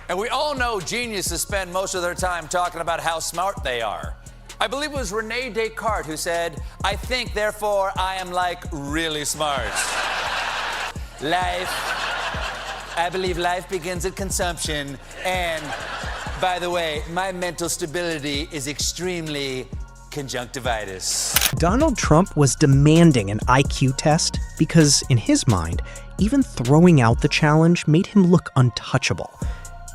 And we all know geniuses spend most of their time talking about how smart they are. I believe it was Rene Descartes who said, "I think, therefore I am like really smart." I believe life begins at consumption. And by the way, my mental stability is extremely conjunctivitis. Donald Trump was demanding an IQ test because, in his mind, even throwing out the challenge made him look untouchable.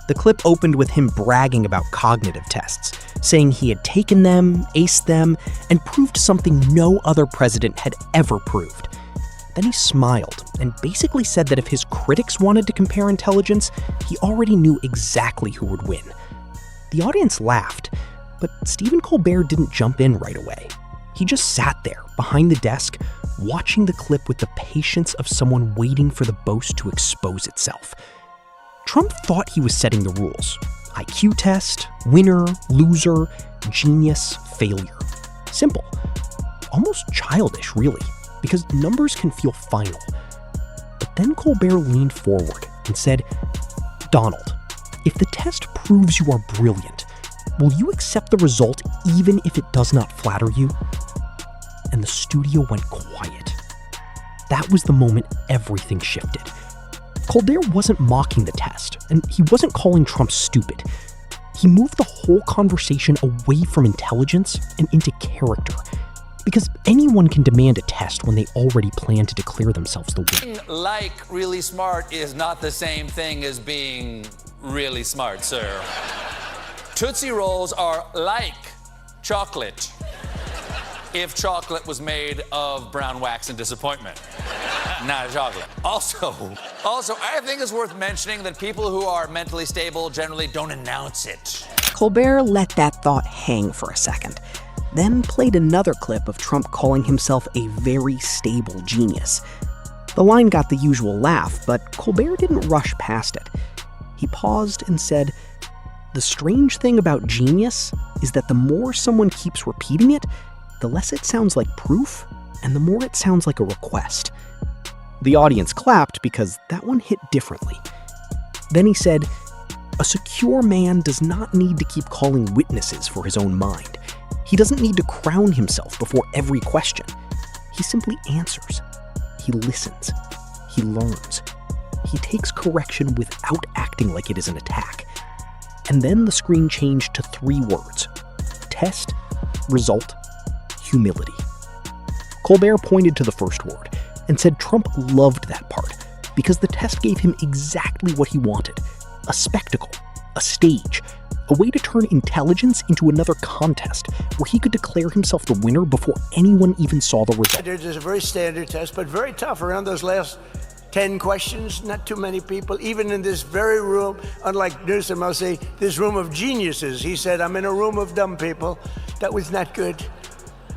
The clip opened with him bragging about cognitive tests, saying he had taken them, aced them, and proved something no other president had ever proved. Then he smiled and basically said that if his critics wanted to compare intelligence, he already knew exactly who would win. The audience laughed, but Stephen Colbert didn't jump in right away. He just sat there behind the desk, watching the clip with the patience of someone waiting for the boast to expose itself. Trump thought he was setting the rules. IQ test, winner, loser, genius, failure. Simple. Almost childish, really, because numbers can feel final. But then Colbert leaned forward and said, "Donald, if the test proves you are brilliant, will you accept the result even if it does not flatter you?" And the studio went quiet. That was the moment everything shifted. Colbert wasn't mocking the test, and he wasn't calling Trump stupid. He moved the whole conversation away from intelligence and into character. Because anyone can demand a test when they already plan to declare themselves the winner. Being like really smart is not the same thing as being really smart, sir. Tootsie Rolls are like chocolate if chocolate was made of brown wax and disappointment. Not a chocolate. Also, I think it's worth mentioning that people who are mentally stable generally don't announce it. Colbert let that thought hang for a second, then played another clip of Trump calling himself a very stable genius. The line got the usual laugh, but Colbert didn't rush past it. He paused and said, "The strange thing about genius is that the more someone keeps repeating it, the less it sounds like proof, and the more it sounds like a request." The audience clapped because that one hit differently. Then he said, "A secure man does not need to keep calling witnesses for his own mind. He doesn't need to crown himself before every question. He simply answers. He listens. He learns. He takes correction without acting like it is an attack." And then the screen changed to 3 words: test, result, humility. Colbert pointed to the first word and said Trump loved that part because the test gave him exactly what he wanted: a spectacle, a stage, a way to turn intelligence into another contest where he could declare himself the winner before anyone even saw the result. There's a very standard test, but very tough around those last 10 questions. Not too many people, even in this very room, unlike Newsom, I'll say, this room of geniuses. He said, "I'm in a room of dumb people." That was not good.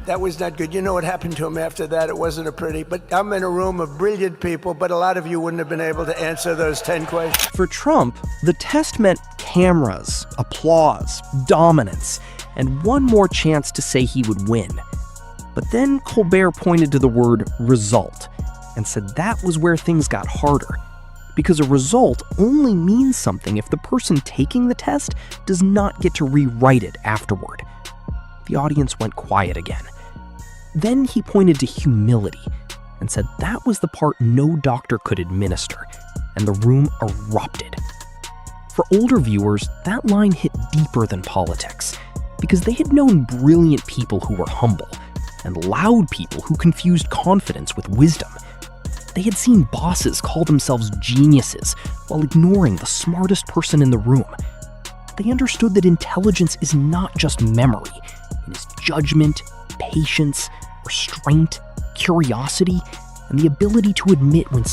That was not good. You know what happened to him after that? It wasn't a pretty, but I'm in a room of brilliant people, but a lot of you wouldn't have been able to answer those 10 questions. For Trump, the test meant cameras, applause, dominance, and one more chance to say he would win. But then Colbert pointed to the word result and said that was where things got harder. Because a result only means something if the person taking the test does not get to rewrite it afterward. The audience went quiet again. Then he pointed to humility and said that was the part no doctor could administer, and the room erupted. For older viewers, that line hit deeper than politics, because they had known brilliant people who were humble, and loud people who confused confidence with wisdom. They had seen bosses call themselves geniuses while ignoring the smartest person in the room. They understood that intelligence is not just memory. It is judgment, patience, restraint, curiosity, and the ability to admit when